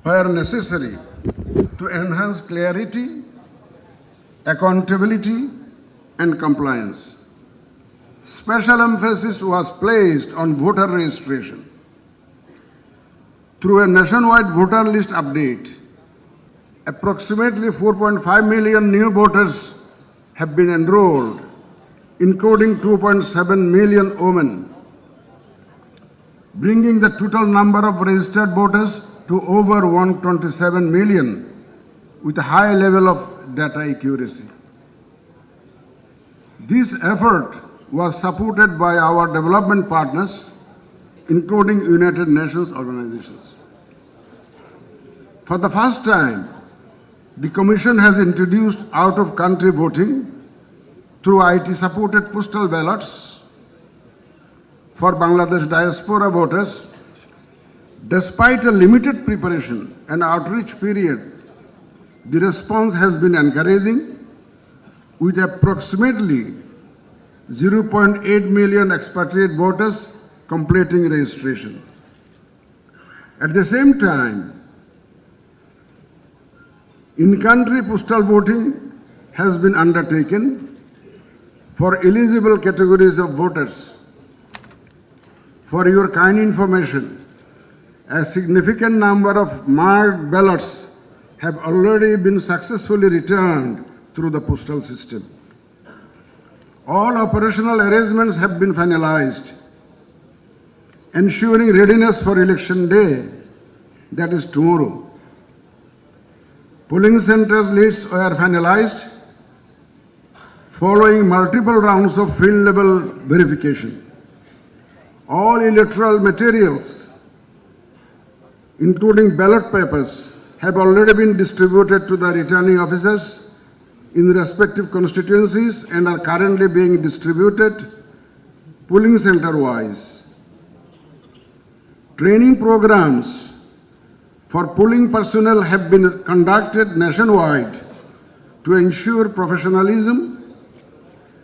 where necessary to enhance clarity, accountability, and compliance. Special emphasis was placed on voter registration. Through a nationwide voter list update, approximately 4.5 million new voters have been enrolled, including 2.7 million women, bringing the total number of registered voters to over 127 million with a high level of data accuracy. This effort was supported by our development partners, including United Nations organizations. For the first time, the Commission has introduced out-of-country voting through IT-supported postal ballots for Bangladesh diaspora voters. Despite a limited preparation and outreach period, the response has been encouraging, with approximately 0.8 million expatriate voters completing registration. At the same time, in-country postal voting has been undertaken for eligible categories of voters. For your kind information, a significant number of marked ballots have already been successfully returned through the postal system. All operational arrangements have been finalized, ensuring readiness for election day, that is tomorrow. Polling centers lists were finalized following multiple rounds of field-level verification. All electoral materials, including ballot papers, have already been distributed to the returning officers in respective constituencies and are currently being distributed polling center-wise. Training programs for polling personnel have been conducted nationwide to ensure professionalism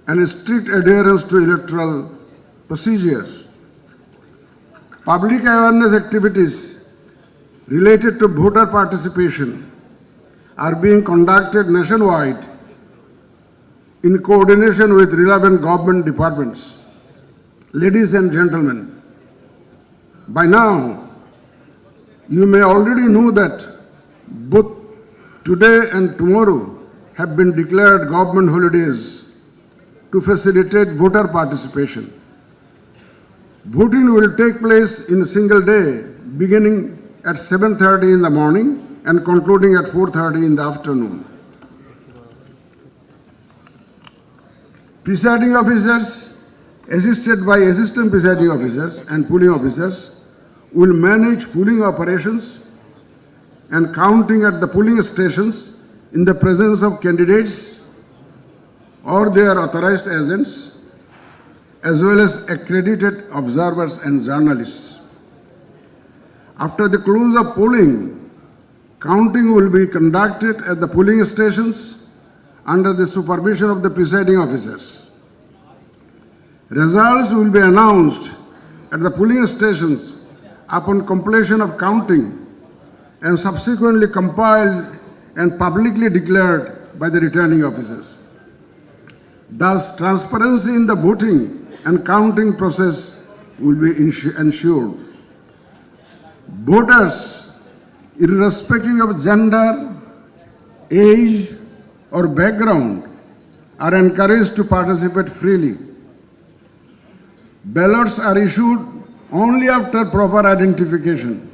and strict adherence to electoral procedures. Public awareness activities related to voter participation are being conducted nationwide in coordination with relevant government departments. Ladies and gentlemen, by now, you may already know that both today and tomorrow have been declared government holidays to facilitate voter participation. Voting will take place in a single day, beginning at 7:30 in the morning and concluding at 4:30 in the afternoon. Presiding officers, assisted by assistant presiding officers and polling officers, will manage polling operations and counting at the polling stations in the presence of candidates or their authorized agents, as well as accredited observers and journalists. After the close of polling, counting will be conducted at the polling stations under the supervision of the presiding officers. Results will be announced at the polling stations upon completion of counting and subsequently compiled and publicly declared by the returning officers. Thus, transparency in the voting and counting process will be ensured. Voters, irrespective of gender, age, or background, are encouraged to participate freely. Ballots are issued only after proper identification,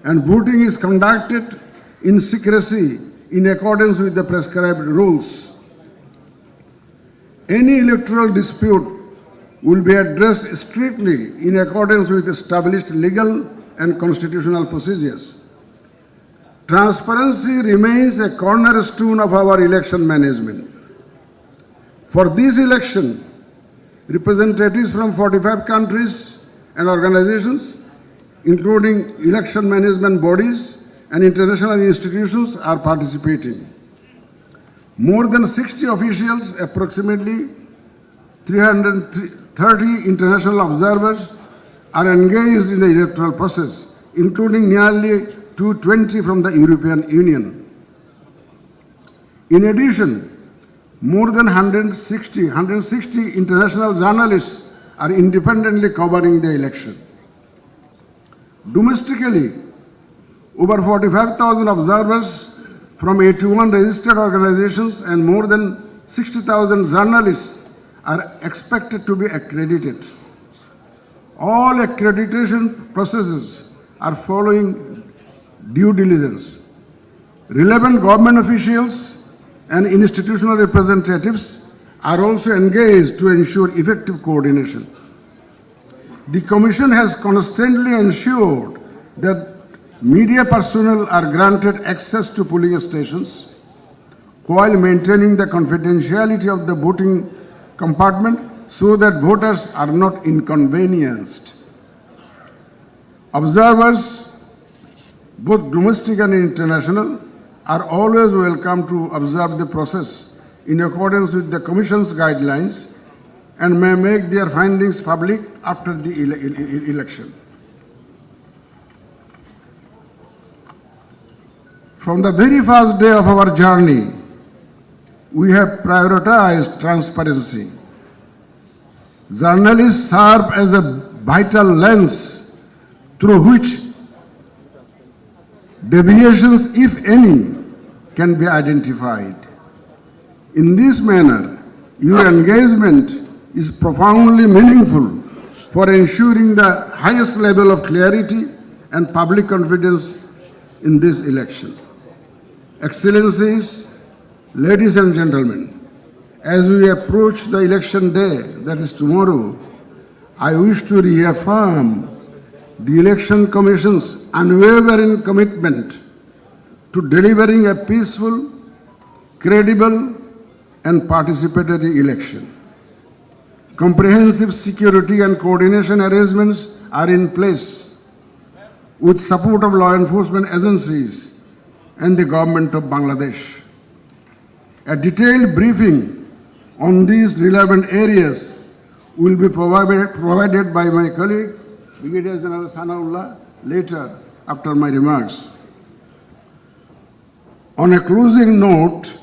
and voting is conducted in secrecy in accordance with the prescribed rules. Any electoral dispute will be addressed strictly in accordance with established legal and constitutional procedures. Transparency remains a cornerstone of our election management. For this election, representatives from 45 countries and organizations, including election management bodies and international institutions, are participating. More than 60 officials, approximately 330 international observers, are engaged in the electoral process, including nearly 220 from the European Union. In addition, more than 160 international journalists are independently covering the election. Domestically, over 45,000 observers from 81 registered organizations and more than 60,000 journalists are expected to be accredited. All accreditation processes are following due diligence. Relevant government officials and institutional representatives are also engaged to ensure effective coordination. The Commission has constantly ensured that media personnel are granted access to polling stations while maintaining the confidentiality of the voting compartment so that voters are not inconvenienced. Observers, both domestic and international, are always welcome to observe the process in accordance with the Commission's guidelines and may make their findings public after the election. From the very first day of our journey, we have prioritized transparency. Journalists serve as a vital lens through which deviations, if any, can be identified. In this manner, your engagement is profoundly meaningful for ensuring the highest level of clarity and public confidence in this election. Excellencies, ladies and gentlemen, as we approach the election day, that is tomorrow, I wish to reaffirm the Election Commission's unwavering commitment to delivering a peaceful, credible, and participatory election. Comprehensive security and coordination arrangements are in place with support of law enforcement agencies and the government of Bangladesh. A detailed briefing on these relevant areas will be provided by my colleague, Brigadier General Sanaullah, later after my remarks. On a closing note,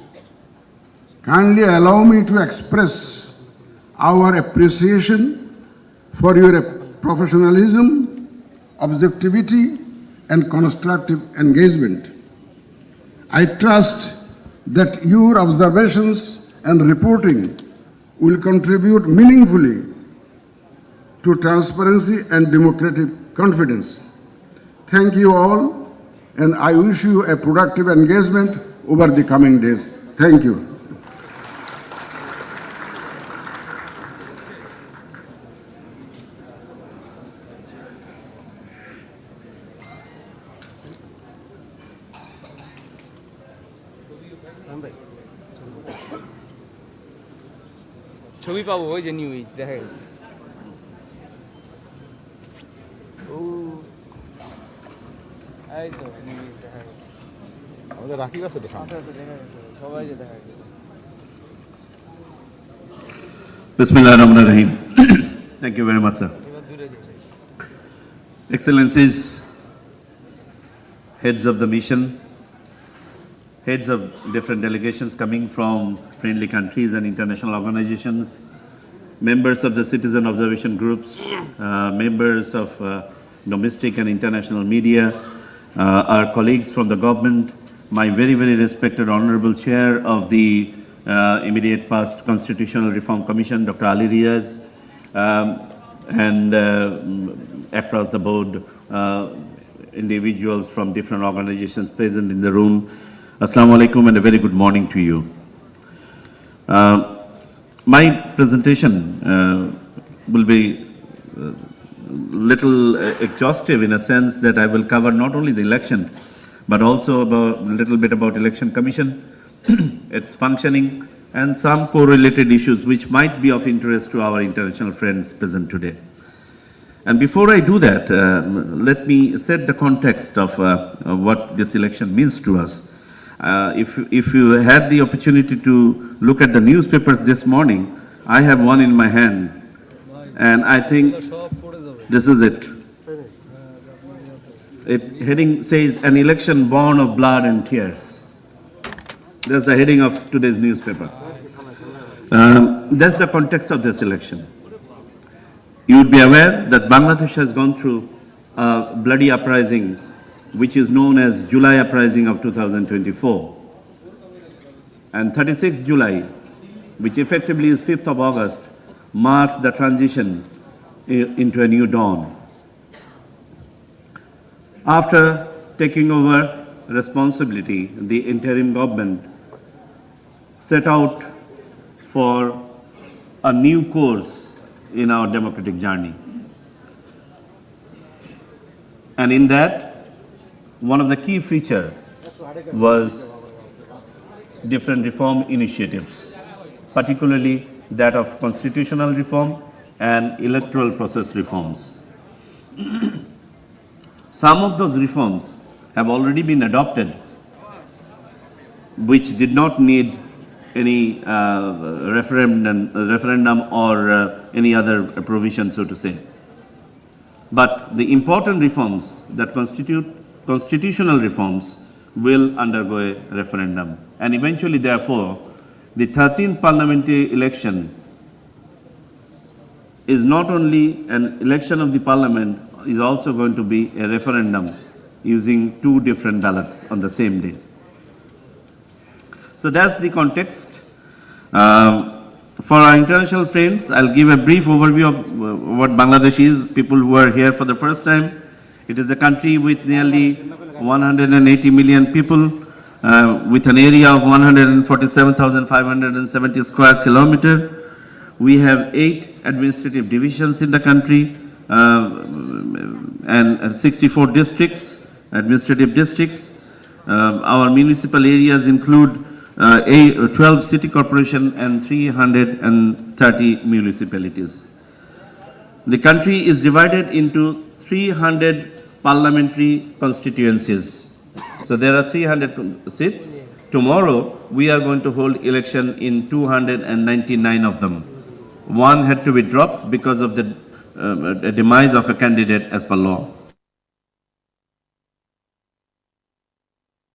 kindly allow me to express our appreciation for your professionalism, objectivity, and constructive engagement. I trust that your observations and reporting will contribute meaningfully to transparency and democratic confidence. Thank you all, and I wish you a productive engagement over the coming days. Thank you. ছবি পাবো ওই যে news দেখা গেছে ও এই তো news দেখা গেছে আমাদের রাকিব আছে তো আচ্ছা আচ্ছা দেখা গেছে সবাই যে দেখা গেছে Bismillahirrahmanirrahim. Thank you very much, sir. এবার দূরে যেতে Excellencies, heads of the mission, heads of different delegations coming from friendly countries and international organizations, members of the citizen observation groups, members of domestic and international media, our colleagues from the government, my very, very respected honorable chair of the immediate past Constitutional Reform Commission, Dr. Ali Riaz, and across the board, individuals from different organizations present in the room. Assalamu alaikum and a very good morning to you. My presentation will be little exhaustive in a sense that I will cover not only the election, but also about a little bit about Election Commission, its functioning, and some correlated issues which might be of interest to our international friends present today. And before I do that, let me set the context of what this election means to us. If you had the opportunity to look at the newspapers this morning, I have one in my hand, and I think this is it. Heading says, an election born of blood and tears. That's the heading of today's newspaper. That's the context of this election. You would be aware that Bangladesh has gone through a bloody uprising, which is known as July Uprising of 2024. And 36th July, which effectively is 5th of August, marked the transition into a new dawn. After taking over responsibility, the interim government set out for a new course in our democratic journey. And in that, one of the key features was different reform initiatives, particularly that of constitutional reform and electoral process reforms. Some of those reforms have already been adopted, which did not need any referendum or any other provision, so to say. But the important reforms that constitute constitutional reforms will undergo a referendum. And eventually, therefore, the 13th parliamentary election is not only an election of the parliament, is also going to be a referendum using two different ballots on the same day. So that's the context. For our international friends, I'll give a brief overview of what Bangladesh is. People who are here for the first time, it is a country with nearly 180 million people, with an area of 147,570 square kilometers. We have 8 administrative divisions in the country and 64 districts, administrative districts. Our municipal areas include 12 city corporations and 330 municipalities. The country is divided into 300 parliamentary constituencies. So there are 300 seats. Tomorrow we are going to hold election in 299 of them. One had to be dropped because of the demise of a candidate as per law.